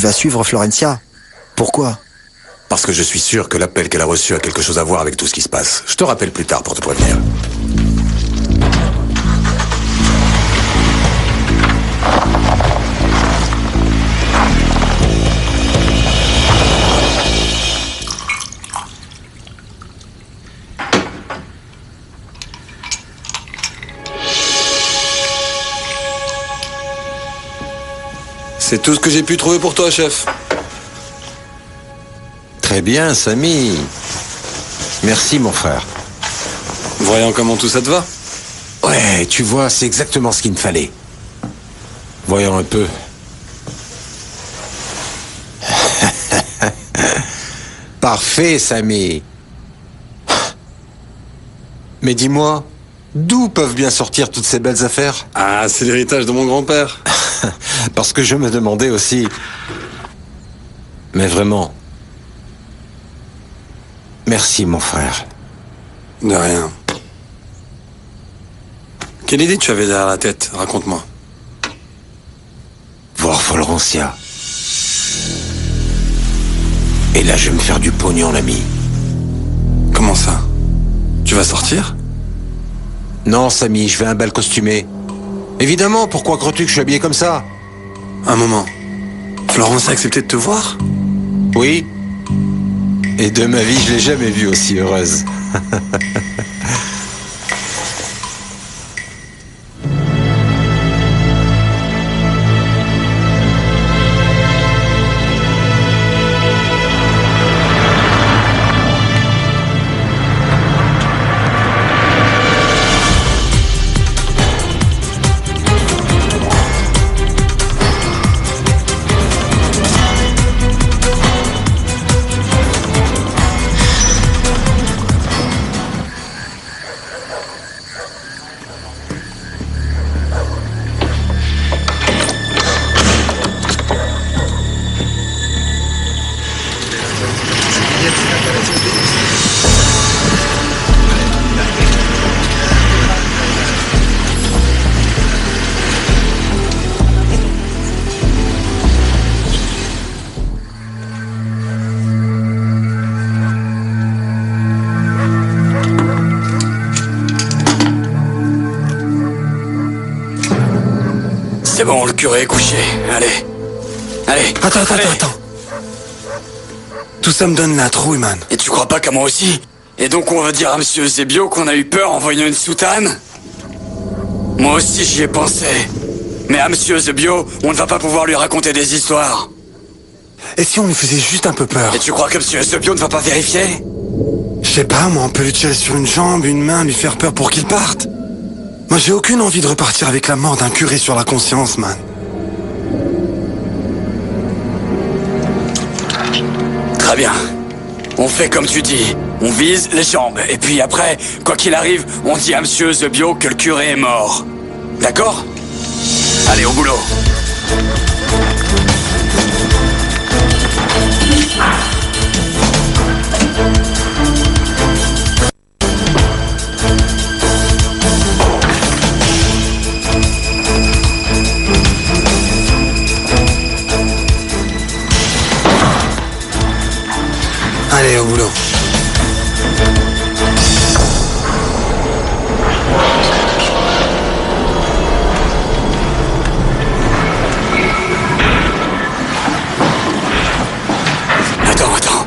vas suivre Florencia. Pourquoi? Parce que je suis sûr que l'appel qu'elle a reçu a quelque chose à voir avec tout ce qui se passe. Je te rappelle plus tard pour te prévenir. C'est tout ce que j'ai pu trouver pour toi, chef. Très bien, Samy. Merci, mon frère. Voyons comment tout ça te va. Ouais, tu vois, c'est exactement ce qu'il me fallait. Voyons un peu. Parfait, Samy. Mais dis-moi, d'où peuvent bien sortir toutes ces belles affaires? Ah, c'est l'héritage de mon grand-père. Parce que je me demandais aussi. Mais vraiment. Merci, mon frère. De rien. Quelle idée tu avais derrière la tête? Raconte-moi. Voir Florencia. Et là, je vais me faire du pognon, l'ami. Comment ça? Tu vas sortir? Non, Samy, je vais à un bal costumé. Évidemment, pourquoi crois-tu que je suis habillé comme ça? Un moment. Florence a accepté de te voir? Oui. Et de ma vie, je l'ai jamais vue aussi heureuse. C'est bon, le curé est couché. Allez. Allez. Attends. Tout ça me donne la trouille, man. Et tu crois pas qu'à moi aussi? Et donc on va dire à monsieur Eusebio qu'on a eu peur en voyant une soutane? Moi aussi j'y ai pensé. Mais à monsieur Eusebio, on ne va pas pouvoir lui raconter des histoires. Et si on lui faisait juste un peu peur? Et tu crois que monsieur Eusebio ne va pas vérifier? Je sais pas, moi, on peut lui tirer sur une jambe, une main, lui faire peur pour qu'il parte. Moi, j'ai aucune envie de repartir avec la mort d'un curé sur la conscience, man. Très bien. On fait comme tu dis. On vise les jambes. Et puis après, quoi qu'il arrive, on dit à monsieur Eusebio que le curé est mort. D'accord? Allez, au boulot. Allez, au boulot. Attends.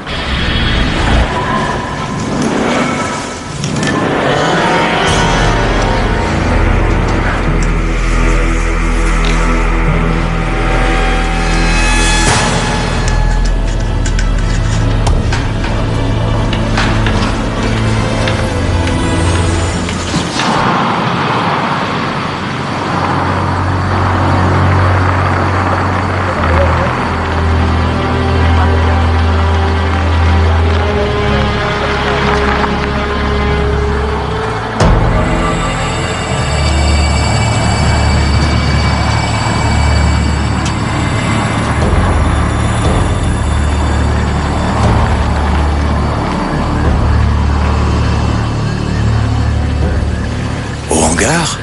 Hangar?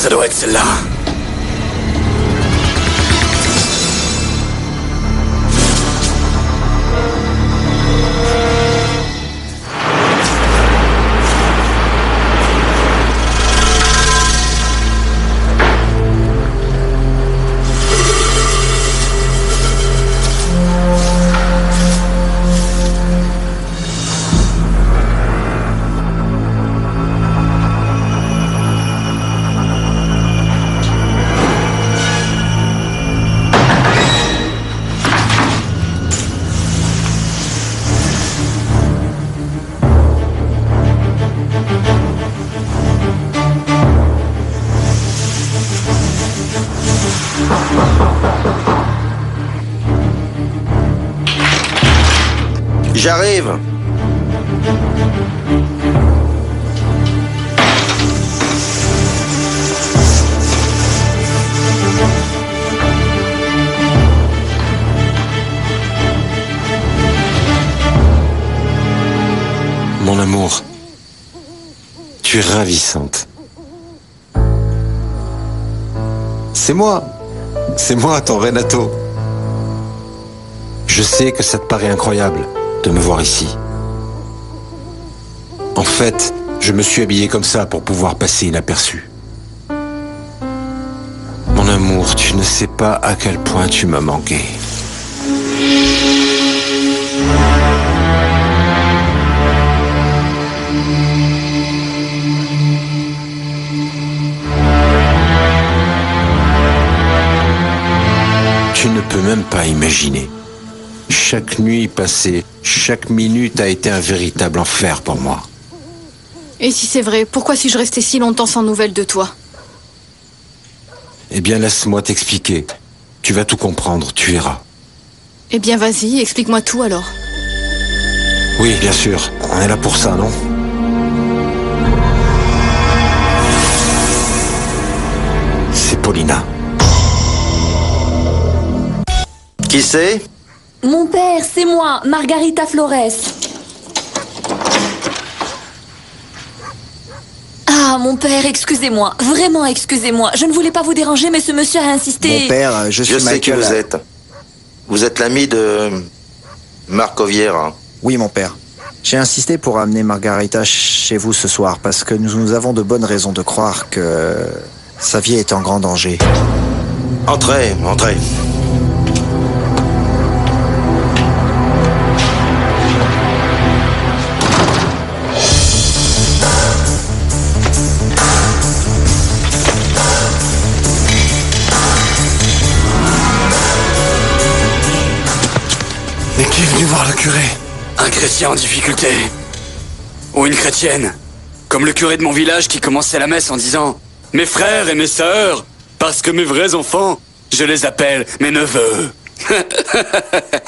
Ça doit être celle-là. J'arrive. Mon amour, tu es ravissante. C'est moi ton Renato. Je sais que ça te paraît incroyable de me voir ici. En fait, je me suis habillé comme ça pour pouvoir passer inaperçu. Mon amour, tu ne sais pas à quel point tu m'as manqué. Tu ne peux même pas imaginer. Chaque nuit passée, chaque minute a été un véritable enfer pour moi. Et si c'est vrai, pourquoi suis-je resté si longtemps sans nouvelles de toi? Eh bien, laisse-moi t'expliquer. Tu vas tout comprendre, tu verras. Eh bien, vas-y, explique-moi tout alors. Oui, bien sûr. On est là pour ça, non? C'est Paulina. Qui c'est? Mon père, c'est moi, Margarita Flores. Ah, mon père, excusez-moi, vraiment excusez-moi. Je ne voulais pas vous déranger, mais ce monsieur a insisté. Mon père, je suis Je sais qui Michael. vous êtes. Vous êtes l'ami de Marco Vieira. Oui, mon père. J'ai insisté pour amener Margarita chez vous ce soir parce que nous avons de bonnes raisons de croire que sa vie est en grand danger. Entrez, entrez. Mais qui est venu voir le curé? Un chrétien en difficulté. Ou une chrétienne. Comme le curé de mon village qui commençait la messe en disant « Mes frères et mes sœurs, parce que mes vrais enfants, je les appelle mes neveux. »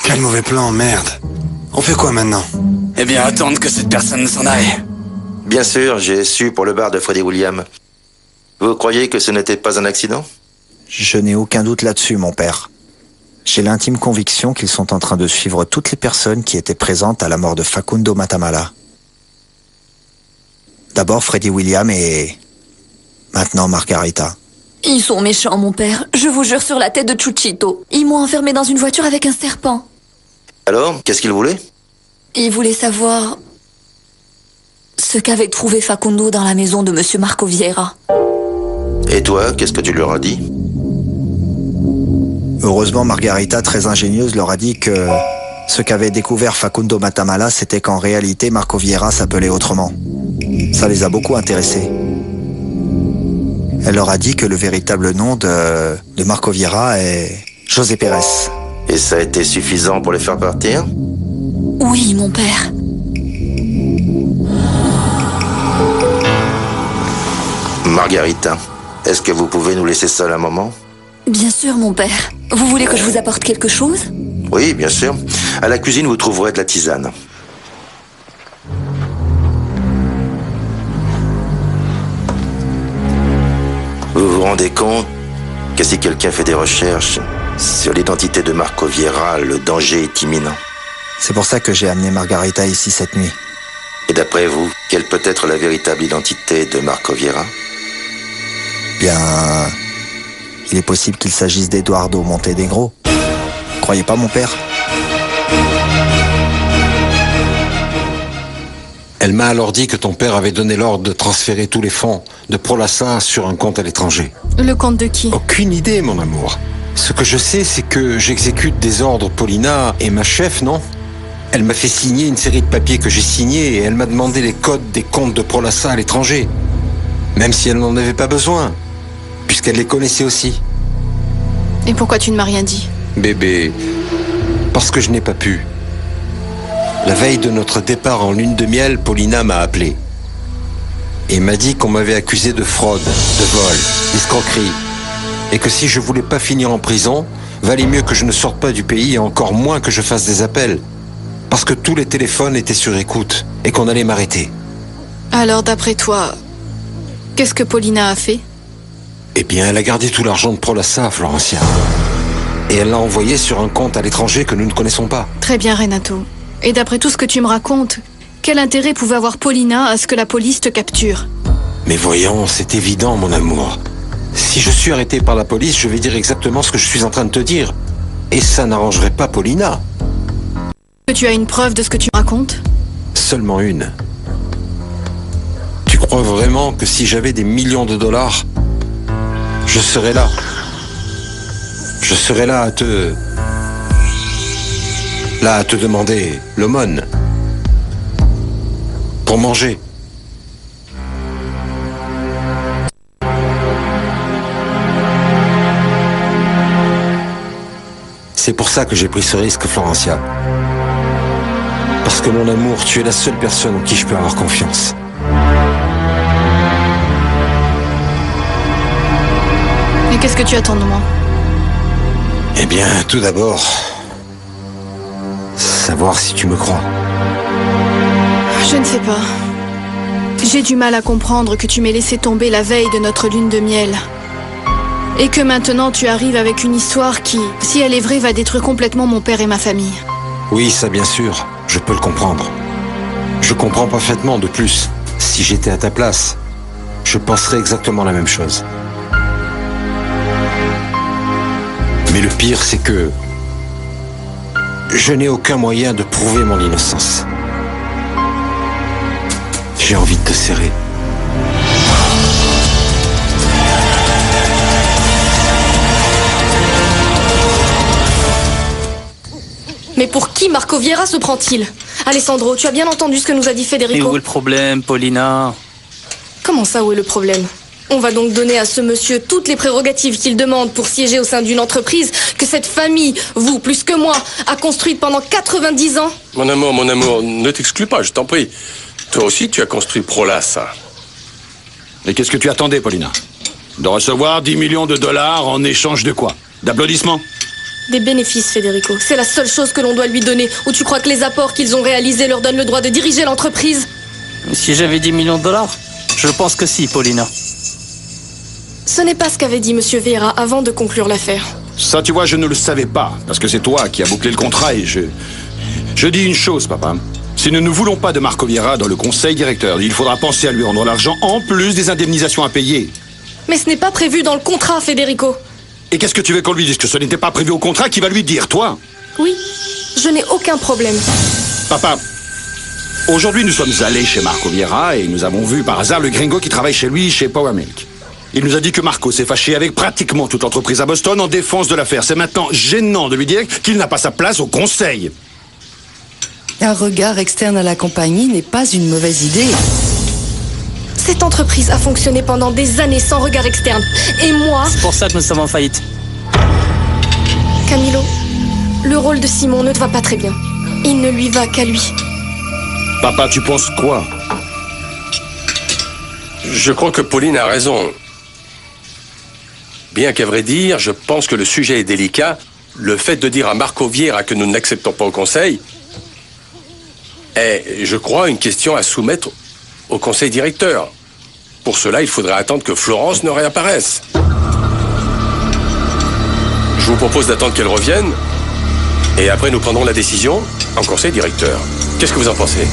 Quel mauvais plan, merde. On fait quoi maintenant? Eh bien, attendre que cette personne s'en aille. Bien sûr, j'ai su pour le bar de Freddie William. Vous croyez que ce n'était pas un accident? Je n'ai aucun doute là-dessus, mon père. J'ai l'intime conviction qu'ils sont en train de suivre toutes les personnes qui étaient présentes à la mort de Facundo Matamala. D'abord Freddie William et maintenant Margarita. Ils sont méchants, mon père. Je vous jure sur la tête de Chuchito. Ils m'ont enfermé dans une voiture avec un serpent. Alors, qu'est-ce qu'il voulait? Ils voulaient savoir ce qu'avait trouvé Facundo dans la maison de monsieur Marco Vieira. Et toi, qu'est-ce que tu leur as dit? Heureusement, Margarita, très ingénieuse, leur a dit que ce qu'avait découvert Facundo Matamala, c'était qu'en réalité, Marco Vieira s'appelait autrement. Ça les a beaucoup intéressés. Elle leur a dit que le véritable nom de Marco Vieira est José Pérez. Et ça a été suffisant pour les faire partir? Oui, mon père. Margarita, est-ce que vous pouvez nous laisser seuls un moment? Bien sûr, mon père. Vous voulez que je vous apporte quelque chose? Oui, bien sûr. À la cuisine, vous trouverez de la tisane. Vous vous rendez compte que si quelqu'un fait des recherches sur l'identité de Marco Vieira, le danger est imminent? C'est pour ça que j'ai amené Margarita ici cette nuit. Et d'après vous, quelle peut être la véritable identité de Marco Vieira? Bien, il est possible qu'il s'agisse d'Eduardo Montenegro. Croyez pas, mon père? Elle m'a alors dit que ton père avait donné l'ordre de transférer tous les fonds de Prolassa sur un compte à l'étranger. Le compte de qui? Aucune idée, mon amour. Ce que je sais, c'est que j'exécute des ordres. Paulina est ma chef, non? Elle m'a fait signer une série de papiers que j'ai signés et elle m'a demandé les codes des comptes de Prolassa à l'étranger. Même si elle n'en avait pas besoin, puisqu'elle les connaissait aussi. Et pourquoi tu ne m'as rien dit? Bébé, parce que je n'ai pas pu. La veille de notre départ en lune de miel, Paulina m'a appelé et m'a dit qu'on m'avait accusé de fraude, de vol, d'escroquerie, et que si je voulais pas finir en prison, valait mieux que je ne sorte pas du pays et encore moins que je fasse des appels, parce que tous les téléphones étaient sur écoute et qu'on allait m'arrêter. Alors, d'après toi, qu'est-ce que Paulina a fait? Eh bien, elle a gardé tout l'argent de Prolassa, Florencia, et elle l'a envoyé sur un compte à l'étranger que nous ne connaissons pas. Très bien, Renato. Et d'après tout ce que tu me racontes, quel intérêt pouvait avoir Paulina à ce que la police te capture? Mais voyons, c'est évident, mon amour. Si je suis arrêté par la police, je vais dire exactement ce que je suis en train de te dire. Et ça n'arrangerait pas Paulina. Que tu as une preuve de ce que tu me racontes? Seulement une. Tu crois vraiment que si j'avais des millions de dollars, je serais là? Je serais là à te demander l'aumône pour manger. C'est pour ça que j'ai pris ce risque, Florencia. Parce que mon amour, tu es la seule personne en qui je peux avoir confiance. Et qu'est-ce que tu attends de moi? Eh bien, tout d'abord, savoir si tu me crois. Je ne sais pas. J'ai du mal à comprendre que tu m'aies laissé tomber la veille de notre lune de miel. Et que maintenant tu arrives avec une histoire qui, si elle est vraie, va détruire complètement mon père et ma famille. Oui, ça bien sûr, je peux le comprendre. Je comprends parfaitement. De plus, si j'étais à ta place, je penserais exactement la même chose. Mais le pire, c'est que je n'ai aucun moyen de prouver mon innocence. J'ai envie de te serrer. Mais pour qui Marco Vieira se prend-il? Alessandro, tu as bien entendu ce que nous a dit Et Federico? où est le problème, Paulina? Comment ça, où est le problème? On va donc donner à ce monsieur toutes les prérogatives qu'il demande pour siéger au sein d'une entreprise que cette famille, vous plus que moi, a construite pendant 90 ans? Mon amour, ne t'exclus pas, je t'en prie. Toi aussi, tu as construit Prolassa. Et qu'est-ce que tu attendais, Paulina? De recevoir 10 millions de dollars en échange de quoi? D'applaudissements? Des bénéfices, Federico. C'est la seule chose que l'on doit lui donner. Ou tu crois que les apports qu'ils ont réalisés leur donnent le droit de diriger l'entreprise? Si j'avais 10 millions de dollars, je pense que si, Paulina. Ce n'est pas ce qu'avait dit Monsieur Vieira avant de conclure l'affaire. Ça, tu vois, je ne le savais pas, parce que c'est toi qui as bouclé le contrat et je dis une chose, papa. Si nous ne voulons pas de Marco Vieira dans le conseil directeur, il faudra penser à lui rendre l'argent en plus des indemnisations à payer. Mais ce n'est pas prévu dans le contrat, Federico. Et qu'est-ce que tu veux qu'on lui dise? Que ce n'était pas prévu au contrat? Qui va lui dire, toi? Oui, je n'ai aucun problème. Papa, aujourd'hui nous sommes allés chez Marco Vieira et nous avons vu par hasard le gringo qui travaille chez lui, chez Power Milk. Il nous a dit que Marco s'est fâché avec pratiquement toute l'entreprise à Boston en défense de l'affaire. C'est maintenant gênant de lui dire qu'il n'a pas sa place au conseil. Un regard externe à la compagnie n'est pas une mauvaise idée. Cette entreprise a fonctionné pendant des années sans regard externe. Et moi... C'est pour ça que nous sommes en faillite. Camilo, le rôle de Simon ne te va pas très bien. Il ne lui va qu'à lui. Papa, tu penses quoi? Je crois que Pauline a raison. Bien qu'à vrai dire, je pense que le sujet est délicat. Le fait de dire à Marco Vieira que nous n'acceptons pas au conseil est, je crois, une question à soumettre au conseil directeur. Pour cela, il faudrait attendre que Florence ne réapparaisse. Je vous propose d'attendre qu'elle revienne, et après nous prendrons la décision en conseil directeur. Qu'est-ce que vous en pensez?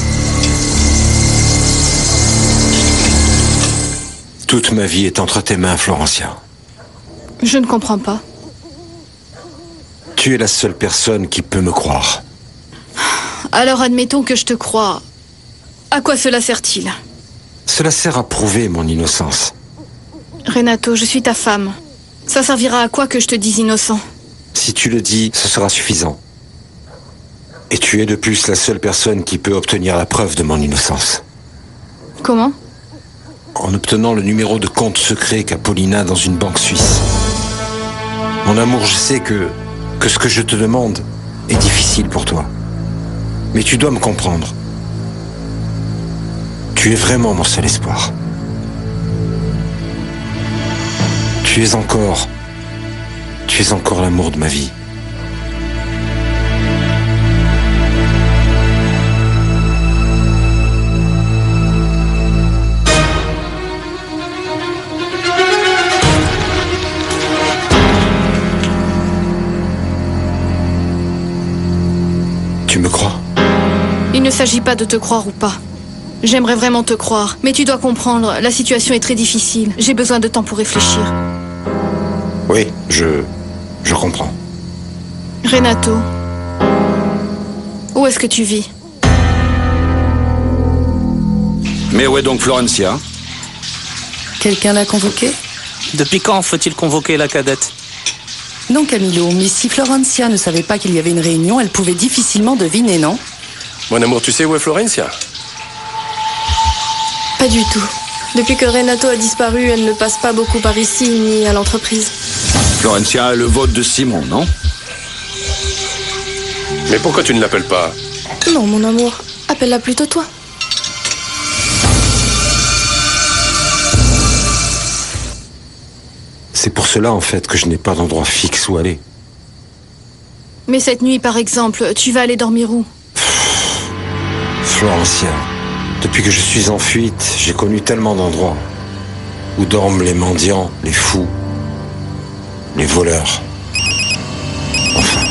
Toute ma vie est entre tes mains, Florencia. Je ne comprends pas. Tu es la seule personne qui peut me croire. Alors admettons que je te crois. À quoi cela sert-il? Cela sert à prouver mon innocence. Renato, je suis ta femme. Ça servira à quoi que je te dise innocent? Si tu le dis, ce sera suffisant. Et tu es de plus la seule personne qui peut obtenir la preuve de mon innocence. Comment? En obtenant le numéro de compte secret qu'a Paulina dans une banque suisse. Mon amour, je sais que ce que je te demande est difficile pour toi. Mais tu dois me comprendre. Tu es vraiment mon seul espoir. Tu es encore l'amour de ma vie. Tu me crois? Il ne s'agit pas de te croire ou pas. J'aimerais vraiment te croire, mais tu dois comprendre, la situation est très difficile. J'ai besoin de temps pour réfléchir. Oui, je comprends. Renato, où est-ce que tu vis? Mais où est donc Florencia? Quelqu'un l'a convoqué? Depuis quand faut-il convoquer la cadette? Non, Camilo, mais si Florencia ne savait pas qu'il y avait une réunion, elle pouvait difficilement deviner, non? Mon amour, tu sais où est Florencia? Pas du tout. Depuis que Renato a disparu, elle ne passe pas beaucoup par ici ni à l'entreprise. Florencia a le vote de Simon, non? Mais pourquoi tu ne l'appelles pas? Non, mon amour. Appelle-la plutôt toi. C'est pour cela, en fait, que je n'ai pas d'endroit fixe où aller. Mais cette nuit, par exemple, tu vas aller dormir où? Florencia, depuis que je suis en fuite, j'ai connu tellement d'endroits où dorment les mendiants, les fous, les voleurs. Enfin.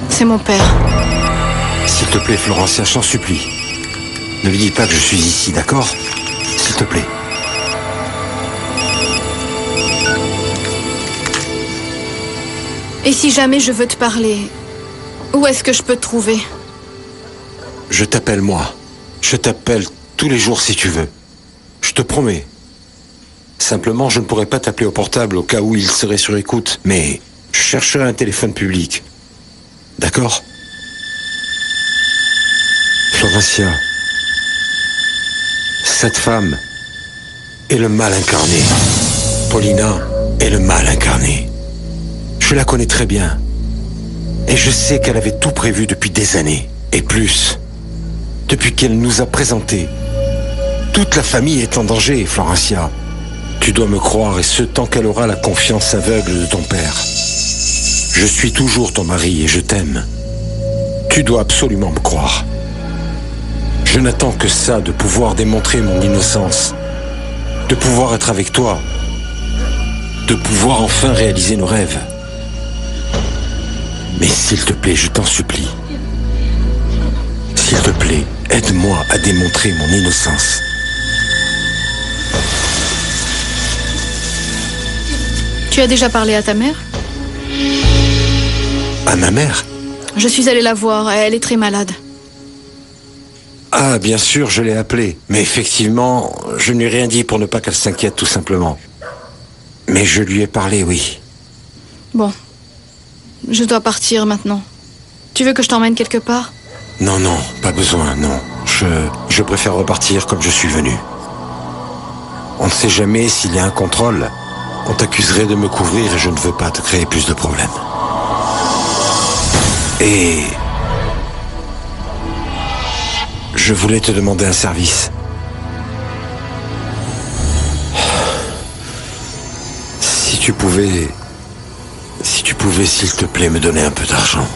C'est mon père. S'il te plaît, Florencia, je t'en supplie. Ne lui dis pas que je suis ici, d'accord? S'il te plaît. Et si jamais je veux te parler, où est-ce que je peux te trouver? Je t'appelle moi. Je t'appelle tous les jours si tu veux. Je te promets. Simplement, je ne pourrais pas t'appeler au portable au cas où il serait sur écoute, mais je chercherai un téléphone public. D'accord? Florencia, cette femme est le mal incarné. Paulina est le mal incarné. Je la connais très bien. Et je sais qu'elle avait tout prévu depuis des années. Et plus. Depuis qu'elle nous a présenté. Toute la famille est en danger, Florencia. Tu dois me croire, et ce tant qu'elle aura la confiance aveugle de ton père. Je suis toujours ton mari et je t'aime. Tu dois absolument me croire. Je n'attends que ça, de pouvoir démontrer mon innocence. De pouvoir être avec toi. De pouvoir enfin réaliser nos rêves. Mais s'il te plaît, je t'en supplie. S'il te plaît, aide-moi à démontrer mon innocence. Tu as déjà parlé à ta mère? À ma mère? Je suis allée la voir, elle est très malade. Ah, bien sûr, je l'ai appelée. Mais effectivement, je ne lui ai rien dit pour ne pas qu'elle s'inquiète, tout simplement. Mais je lui ai parlé, oui. Bon. Je dois partir maintenant. Tu veux que je t'emmène quelque part? Non, non, pas besoin, non. Je préfère repartir comme je suis venu. On ne sait jamais s'il y a un contrôle. On t'accuserait de me couvrir et je ne veux pas te créer plus de problèmes. Et... je voulais te demander un service. Si tu pouvais, s'il te plaît, me donner un peu d'argent.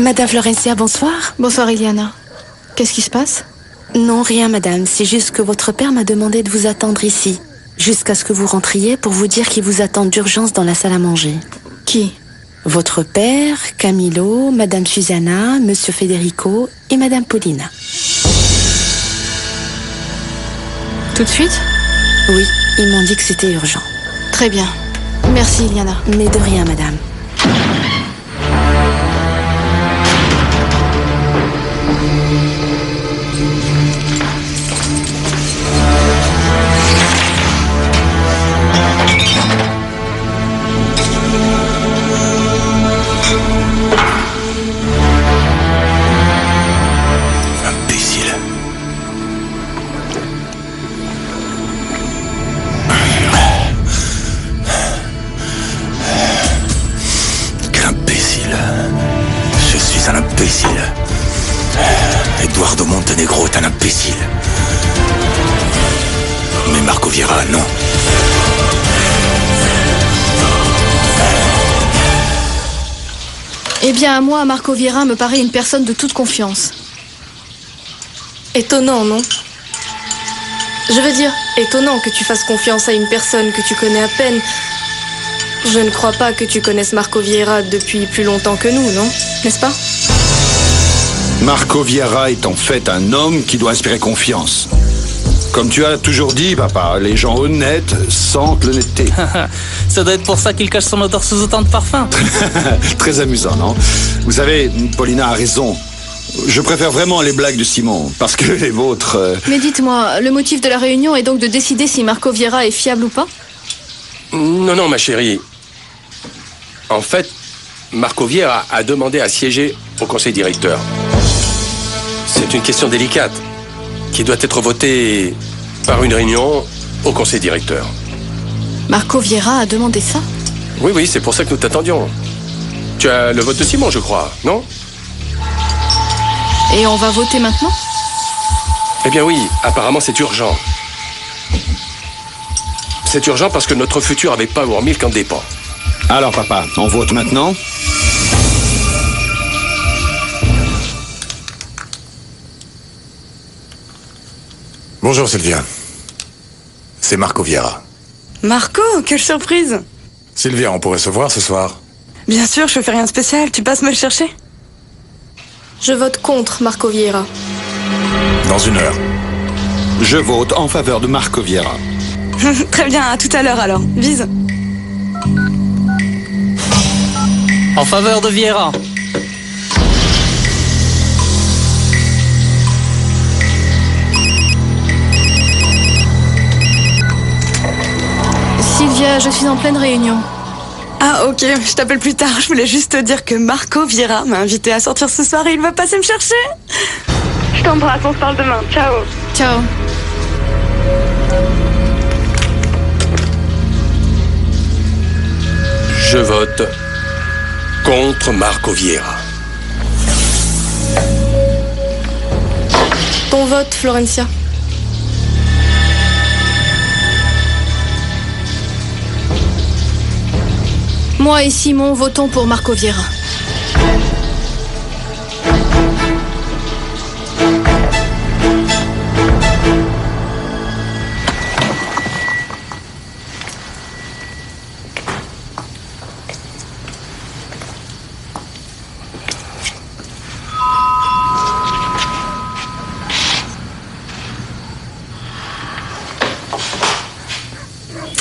Madame Florencia, bonsoir. Bonsoir, Iliana. Qu'est-ce qui se passe? Non, rien, madame. C'est juste que votre père m'a demandé de vous attendre ici, jusqu'à ce que vous rentriez pour vous dire qu'il vous attend d'urgence dans la salle à manger. Qui? Votre père, Camilo, Madame Susanna, Monsieur Federico et Madame Paulina. Tout de suite? Oui, ils m'ont dit que c'était urgent. Très bien. Merci, Iliana. Mais de rien, madame. Imbécile. Quel imbécile. Je suis un imbécile. Eduardo Montenegro est un imbécile. Mais Marco Vieira, non. Eh bien, à moi, Marco Vieira me paraît une personne de toute confiance. Étonnant, non? Je veux dire, étonnant que tu fasses confiance à une personne que tu connais à peine. Je ne crois pas que tu connaisses Marco Vieira depuis plus longtemps que nous, non? N'est-ce pas? Marco Vieira est en fait un homme qui doit inspirer confiance. Comme tu as toujours dit, papa, les gens honnêtes sentent l'honnêteté. Ça doit être pour ça qu'il cache son odeur sous autant de parfum. Très amusant, non? Vous savez, Paulina a raison. Je préfère vraiment les blagues de Simon, parce que les vôtres... Mais dites-moi, le motif de la réunion est donc de décider si Marco Vieira est fiable ou pas? Non, non, ma chérie. En fait, Marco Vieira a demandé à siéger au conseil directeur. C'est une question délicate qui doit être votée par une réunion au conseil directeur. Marco Vieira a demandé ça? Oui, oui, c'est pour ça que nous t'attendions. Tu as le vote de Simon, je crois, non? Et on va voter maintenant? Eh bien oui, apparemment c'est urgent. C'est urgent parce que notre futur avec Power Milk en dépend. Alors, papa, on vote maintenant? Bonjour Sylvia. C'est Marco Vieira. Marco, quelle surprise! Sylvia, on pourrait se voir ce soir? Bien sûr, je fais rien de spécial. Tu passes me le chercher? Je vote contre Marco Vieira. Dans 1 heure. Je vote en faveur de Marco Vieira. Très bien, à tout à l'heure alors. Bise. En faveur de Vieira. Sylvia, je suis en pleine réunion. Ah ok, je t'appelle plus tard. Je voulais juste te dire que Marco Vieira m'a invité à sortir ce soir et il va passer me chercher. Je t'embrasse, on se parle demain. Ciao. Ciao. Je vote contre Marco Vieira. Ton vote, Florencia. Moi et Simon votons pour Marco Vieira.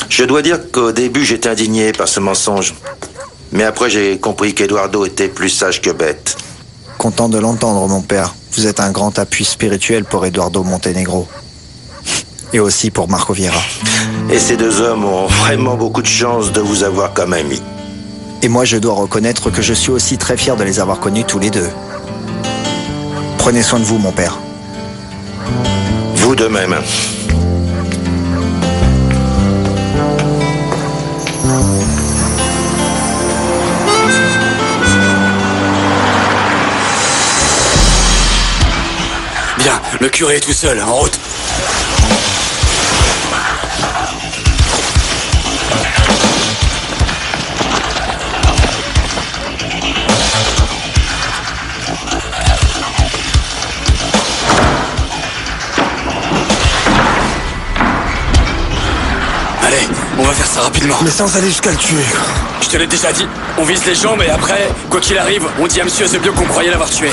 Je dois dire qu'au début, j'étais indigné par ce mensonge. Mais après, j'ai compris qu'Eduardo était plus sage que bête. Content de l'entendre, mon père. Vous êtes un grand appui spirituel pour Eduardo Montenegro. Et aussi pour Marco Vieira. Et ces deux hommes ont vraiment beaucoup de chance de vous avoir comme amis. Et moi, je dois reconnaître que je suis aussi très fier de les avoir connus tous les deux. Prenez soin de vous, mon père. Vous de même. Bien, le curé est tout seul, en route. On va faire ça rapidement. Mais sans aller jusqu'à le tuer. Je te l'ai déjà dit, on vise les jambes et après, quoi qu'il arrive, on dit à Monsieur Eusebio qu'on croyait l'avoir tué.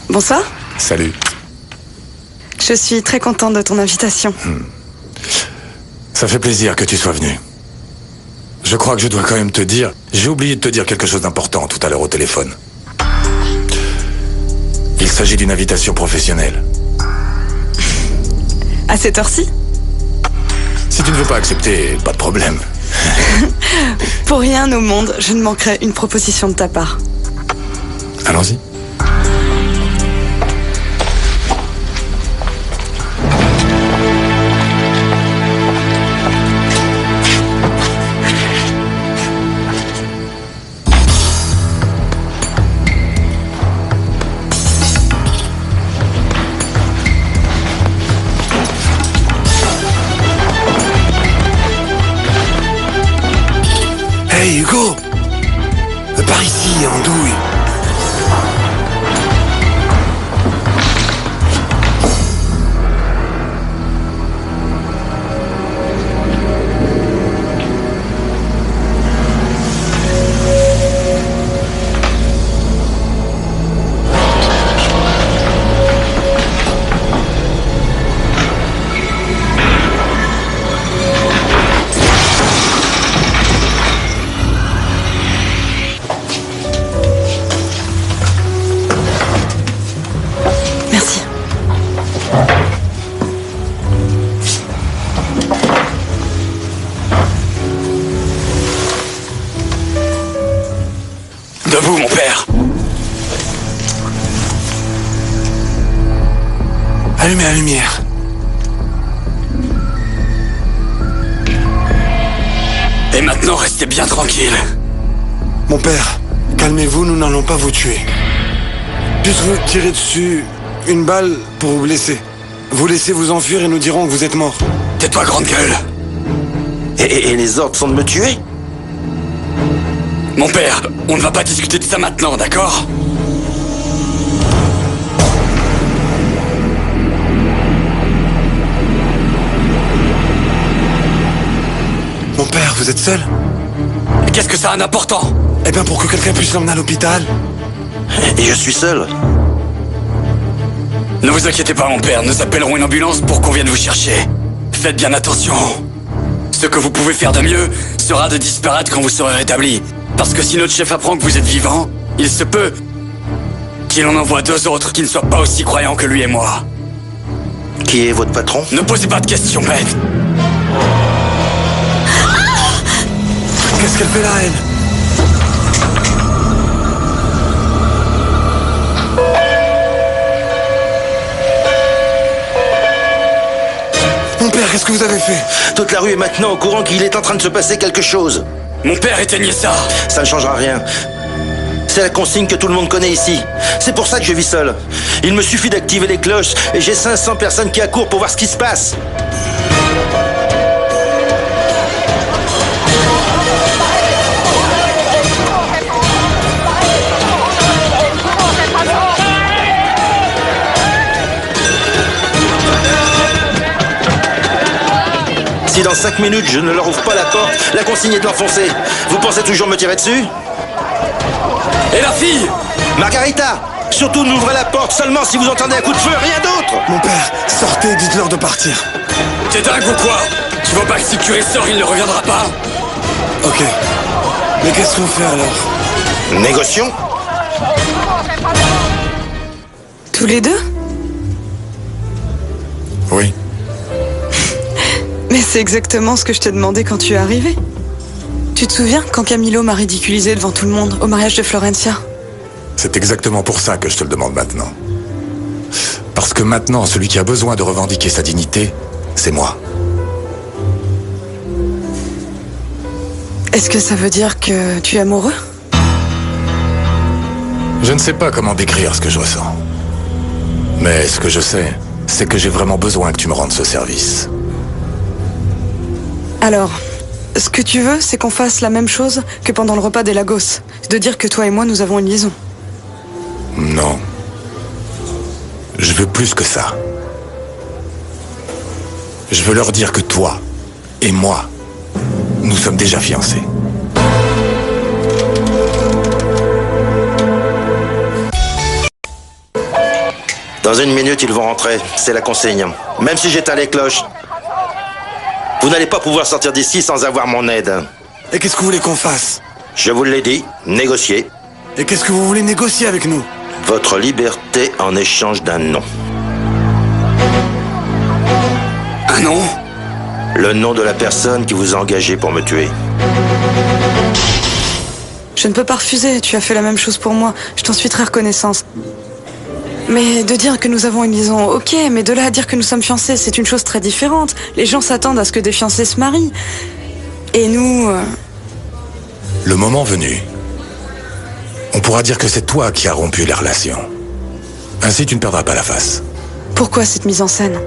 Bonsoir. Salut. Je suis très contente de ton invitation. Ça fait plaisir que tu sois venu. Je crois que je dois quand même te dire... J'ai oublié de te dire quelque chose d'important tout à l'heure au téléphone. Il s'agit d'une invitation professionnelle. À cette heure-ci? Si tu ne veux pas accepter, pas de problème. Pour rien au monde, je ne manquerai une proposition de ta part. Allons-y. Hey Hugo! Par ici, andouille. Merci. Debout, mon père. Allumez la lumière. Et maintenant, restez bien tranquille. Mon père, calmez-vous, nous n'allons pas vous tuer. Juste vous tirer dessus une balle pour vous blesser. Vous laissez vous enfuir et nous dirons que vous êtes mort. Tais-toi, grande gueule. Et les ordres sont de me tuer? Mon père, on ne va pas discuter de ça maintenant, d'accord? Mon père, vous êtes seul? Et qu'est-ce que ça a d'important? Eh bien, pour que quelqu'un puisse l'emmener à l'hôpital. Et je suis seul. Ne vous inquiétez pas, mon père, nous appellerons une ambulance pour qu'on vienne vous chercher. Faites bien attention. Ce que vous pouvez faire de mieux sera de disparaître quand vous serez rétabli. Parce que si notre chef apprend que vous êtes vivant, il se peut qu'il en envoie 2 autres qui ne soient pas aussi croyants que lui et moi. Qui est votre patron? Ne posez pas de questions, bête. Qu'est-ce qu'elle fait là, elle? Mon père, qu'est-ce que vous avez fait? Toute la rue est maintenant au courant qu'il est en train de se passer quelque chose. Mon père, éteignez ça. Ça ne changera rien. C'est la consigne que tout le monde connaît ici. C'est pour ça que je vis seul. Il me suffit d'activer les cloches et j'ai 500 personnes qui accourent pour voir ce qui se passe. Si dans 5 minutes je ne leur ouvre pas la porte, la consigne est de l'enfoncer. Vous pensez toujours me tirer dessus? Et la fille? Margarita! Surtout n'ouvrez la porte seulement si vous entendez un coup de feu, rien d'autre! Mon père, sortez, dites-leur de partir. T'es dingue ou quoi? Tu vois pas que si Curé sort, il ne reviendra pas? Ok. Mais qu'est-ce qu'on fait alors? Négocions? Tous les deux? Oui. Mais c'est exactement ce que je t'ai demandé quand tu es arrivé. Tu te souviens quand Camillo m'a ridiculisé devant tout le monde au mariage de Florencia? C'est exactement pour ça que je te le demande maintenant. Parce que maintenant, celui qui a besoin de revendiquer sa dignité, c'est moi. Est-ce que ça veut dire que tu es amoureux? Je ne sais pas comment décrire ce que je ressens. Mais ce que je sais, c'est que j'ai vraiment besoin que tu me rendes ce service. Alors, ce que tu veux, c'est qu'on fasse la même chose que pendant le repas des Lagos. De dire que toi et moi, nous avons une liaison. Non. Je veux plus que ça. Je veux leur dire que toi et moi, nous sommes déjà fiancés. Dans une minute, ils vont rentrer. C'est la consigne. Même si j'éteins les cloches. Vous n'allez pas pouvoir sortir d'ici sans avoir mon aide. Et qu'est-ce que vous voulez qu'on fasse? Je vous l'ai dit, négocier. Et qu'est-ce que vous voulez négocier avec nous? Votre liberté en échange d'un nom. Un nom? Le nom de la personne qui vous a engagé pour me tuer. Je ne peux pas refuser, tu as fait la même chose pour moi. Je t'en suis très reconnaissante. Mais de dire que nous avons une liaison, ok, mais de là à dire que nous sommes fiancés, c'est une chose très différente. Les gens s'attendent à ce que des fiancés se marient. Et nous... Le moment venu, on pourra dire que c'est toi qui as rompu les relations. Ainsi, tu ne perdras pas la face. Pourquoi cette mise en scène?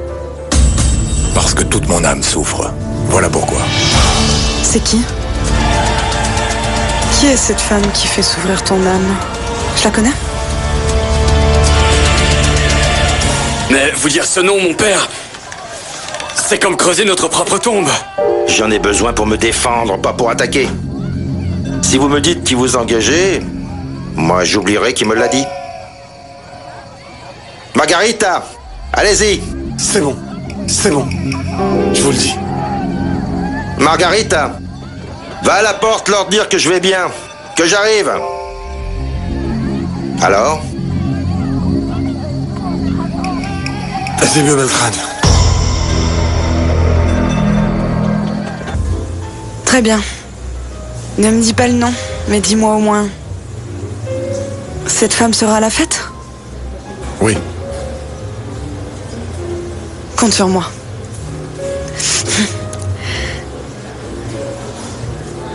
Parce que toute mon âme souffre. Voilà pourquoi. C'est qui? Qui est cette femme qui fait s'ouvrir ton âme? Je la connais? Mais vous dire ce nom, mon père, c'est comme creuser notre propre tombe. J'en ai besoin pour me défendre, pas pour attaquer. Si vous me dites qui vous engagez, moi j'oublierai qui me l'a dit. Margarita, allez-y. C'est bon, c'est bon. Je vous le dis. Margarita, va à la porte leur dire que je vais bien, que j'arrive. Alors? C'est mieux, Beltrade. Très bien. Ne me dis pas le nom, mais dis-moi au moins. Cette femme sera à la fête? Oui. Compte sur moi.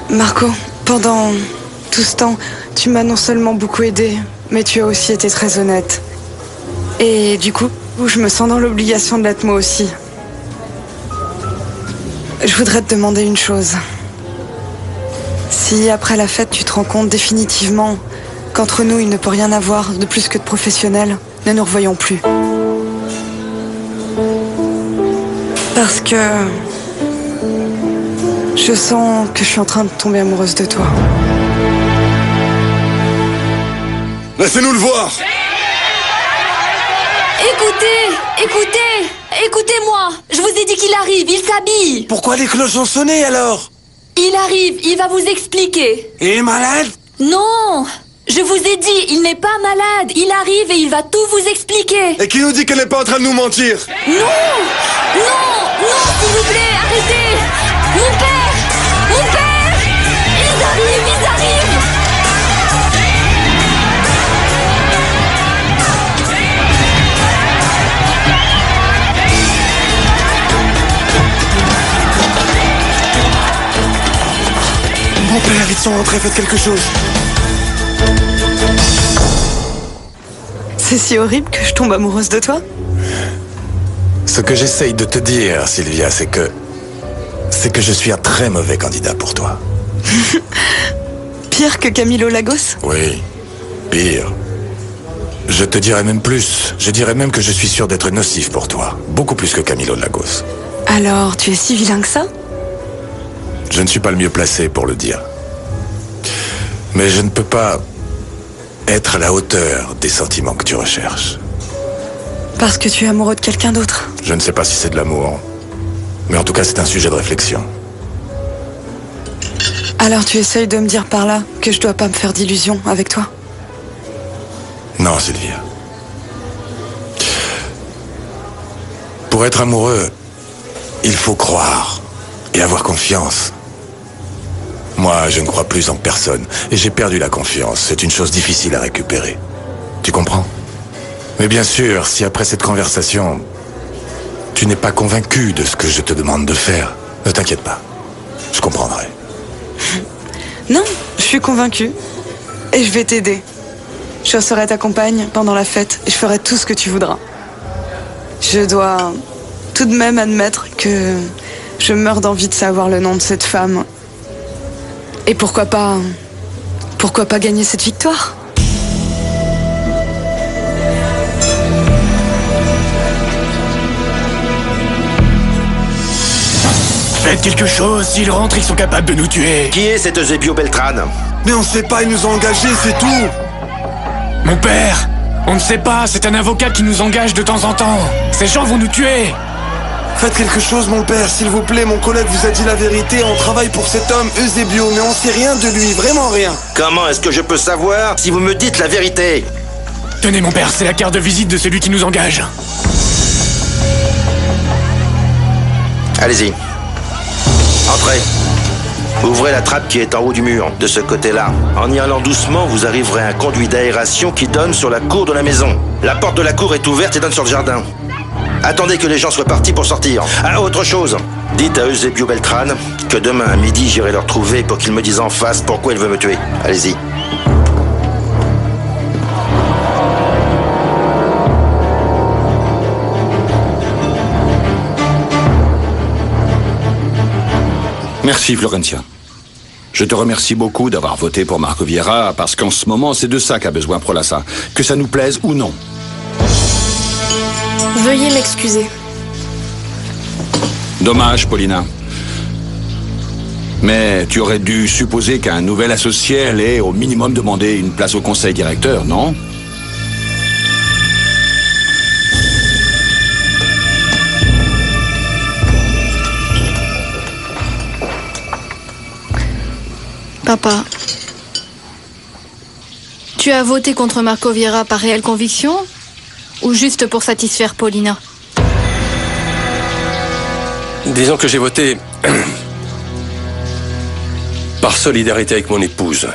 Marco, pendant tout ce temps, tu m'as non seulement beaucoup aidé, mais tu as aussi été très honnête. Et du coup, je me sens dans l'obligation de l'être moi aussi. Je voudrais te demander une chose. Si après la fête, tu te rends compte définitivement qu'entre nous, il ne peut rien avoir de plus que de professionnel, ne nous revoyons plus. Parce que je sens que je suis en train de tomber amoureuse de toi. Laissez-nous le voir. Écoutez-moi. Je vous ai dit qu'il arrive, il s'habille. Pourquoi les cloches ont sonné alors? Il arrive, il va vous expliquer. Il est malade? Non, je vous ai dit, il n'est pas malade. Il arrive et il va tout vous expliquer. Et qui nous dit qu'elle n'est pas en train de nous mentir? Non, s'il vous plaît, arrêtez. Mon père, ils arrivent. Mon père, ils sont rentrés, faites quelque chose. C'est si horrible que je tombe amoureuse de toi? Ce que j'essaye de te dire, Sylvia, c'est que je suis un très mauvais candidat pour toi. Pire que Camilo Lagos? Oui, pire. Je te dirais même plus. Je dirais même que je suis sûr d'être nocif pour toi. Beaucoup plus que Camilo Lagos. Alors, tu es si vilain que ça? Je ne suis pas le mieux placé pour le dire. Mais je ne peux pas être à la hauteur des sentiments que tu recherches. Parce que tu es amoureux de quelqu'un d'autre? Je ne sais pas si c'est de l'amour. Mais en tout cas, c'est un sujet de réflexion. Alors tu essayes de me dire par là que je dois pas me faire d'illusions avec toi? Non, Sylvia. Pour être amoureux, il faut croire et avoir confiance. Moi, je ne crois plus en personne et j'ai perdu la confiance. C'est une chose difficile à récupérer. Tu comprends? Mais bien sûr, si après cette conversation, tu n'es pas convaincu de ce que je te demande de faire, ne t'inquiète pas. Je comprendrai. Non, je suis convaincue. Et je vais t'aider. Je serai ta compagne pendant la fête et je ferai tout ce que tu voudras. Je dois tout de même admettre que je meurs d'envie de savoir le nom de cette femme. Et pourquoi pas gagner cette victoire? Faites quelque chose, s'ils rentrent, ils sont capables de nous tuer. Qui est cet Eusebio Beltran? Mais on sait pas, ils nous ont engagés, c'est tout. Mon père, on ne sait pas, c'est un avocat qui nous engage de temps en temps. Ces gens vont nous tuer. Faites quelque chose, mon père, s'il vous plaît. Mon collègue vous a dit la vérité. On travaille pour cet homme, Eusebio, mais on sait rien de lui, vraiment rien. Comment est-ce que je peux savoir si vous me dites la vérité? Tenez, mon père, c'est la carte de visite de celui qui nous engage. Allez-y. Entrez. Ouvrez la trappe qui est en haut du mur, de ce côté-là. En y allant doucement, vous arriverez à un conduit d'aération qui donne sur la cour de la maison. La porte de la cour est ouverte et donne sur le jardin. Attendez que les gens soient partis pour sortir. Ah, autre chose. Dites à Eusebio Beltran que demain à midi, j'irai le retrouver pour qu'il me dise en face pourquoi il veut me tuer. Allez-y. Merci, Florentia. Je te remercie beaucoup d'avoir voté pour Marco Vieira, parce qu'en ce moment, c'est de ça qu'a besoin Prolassa. Que ça nous plaise ou non. Veuillez m'excuser. Dommage, Paulina. Mais tu aurais dû supposer qu'un nouvel associé allait au minimum demander une place au conseil directeur, non? Papa, tu as voté contre Marco Vieira par réelle conviction ou juste pour satisfaire Paulina? Disons que j'ai voté par solidarité avec mon épouse.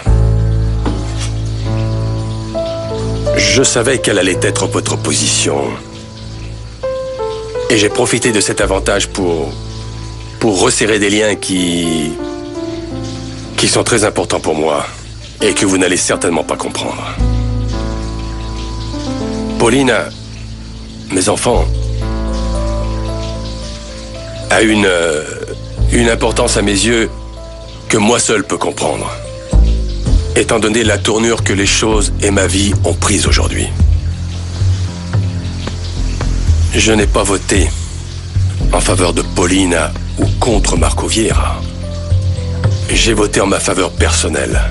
Je savais qu'elle allait être votre opposition. Et j'ai profité de cet avantage pour resserrer des liens qui sont très importants pour moi et que vous n'allez certainement pas comprendre. Pauline, mes enfants, a une importance à mes yeux que moi seul peux comprendre, étant donné la tournure que les choses et ma vie ont prise aujourd'hui. Je n'ai pas voté en faveur de Paulina ou contre Marco Vieira. J'ai voté en ma faveur personnelle.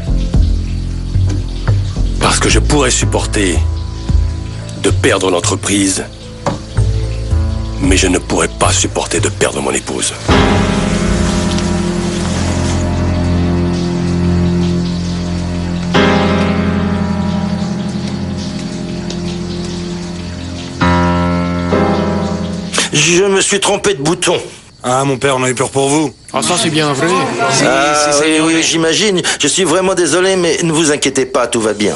Parce que je pourrais supporter de perdre l'entreprise, mais je ne pourrais pas supporter de perdre mon épouse. Je me suis trompé de bouton. Ah, mon père, on a eu peur pour vous. Ah, ça c'est bien vrai. Oui, j'imagine. Je suis vraiment désolé, mais ne vous inquiétez pas, tout va bien.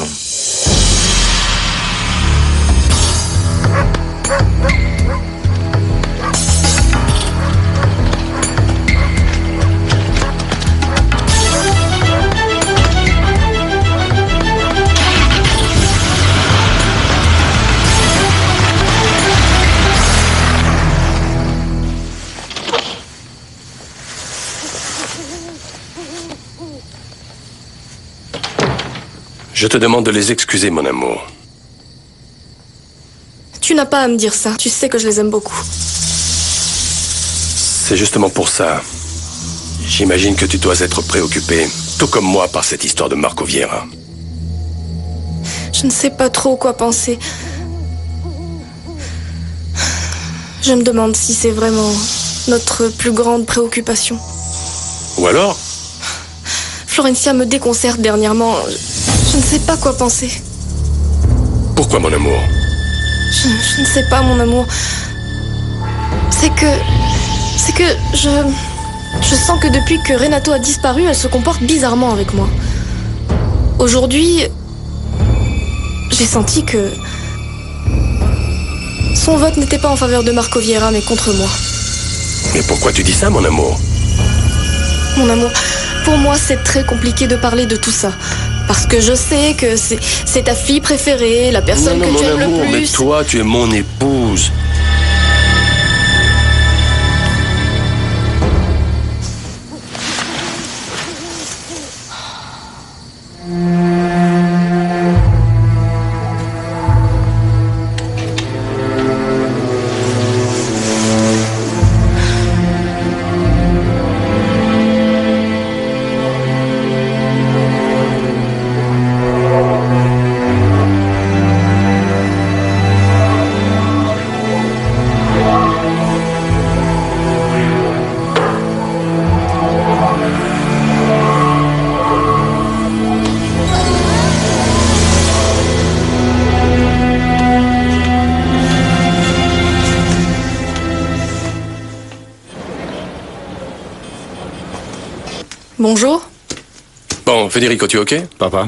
Je te demande de les excuser, mon amour. Tu n'as pas à me dire ça. Tu sais que je les aime beaucoup. C'est justement pour ça. J'imagine que tu dois être préoccupé, tout comme moi, par cette histoire de Marco Vieira. Je ne sais pas trop quoi penser. Je me demande si c'est vraiment notre plus grande préoccupation. Ou alors, Florencia me déconcerte dernièrement. Je ne sais pas quoi penser. pourquoi, mon amour? Je ne sais pas, mon amour. C'est que je sens que depuis que Renato a disparu, elle se comporte bizarrement avec moi. Aujourd'hui, j'ai senti que son vote n'était pas en faveur de Marco Vieira, mais contre moi. Mais pourquoi tu dis ça, mon amour? Mon amour, pour moi, c'est très compliqué de parler de tout ça. Parce que je sais que c'est ta fille préférée, la personne que tu aimes le plus. Mais toi, tu es mon épouse. Bonjour. Bon, Federico, tu es OK? Papa?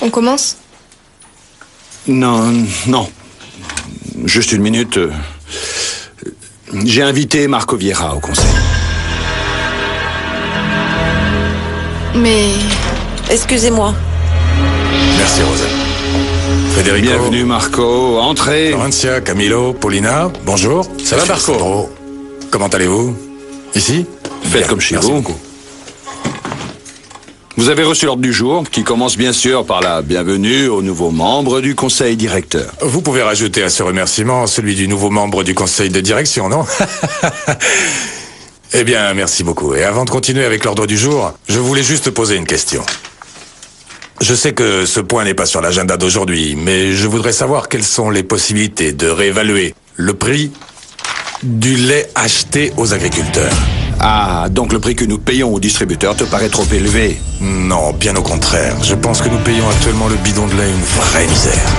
On commence? Non, non. Juste une minute. J'ai invité Marco Vieira au conseil. Mais... Excusez-moi. Merci, Rosa. Federico. Bienvenue, Marco. Entrez. Florencia, Camilo, Paulina, bonjour. Ça va, Marco? Sandro. Comment allez-vous? Ici? Faites comme chez Merci vous. beaucoup. Vous avez reçu l'ordre du jour, qui commence bien sûr par la bienvenue aux nouveaux membres du conseil directeur. Vous pouvez rajouter à ce remerciement celui du nouveau membre du conseil de direction, non? Eh bien, merci beaucoup. Et avant de continuer avec l'ordre du jour, je voulais juste poser une question. Je sais que ce point n'est pas sur l'agenda d'aujourd'hui, mais je voudrais savoir quelles sont les possibilités de réévaluer le prix du lait acheté aux agriculteurs. Ah, donc le prix que nous payons aux distributeurs te paraît trop élevé? Non, bien au contraire. Je pense que nous payons actuellement le bidon de lait une vraie misère.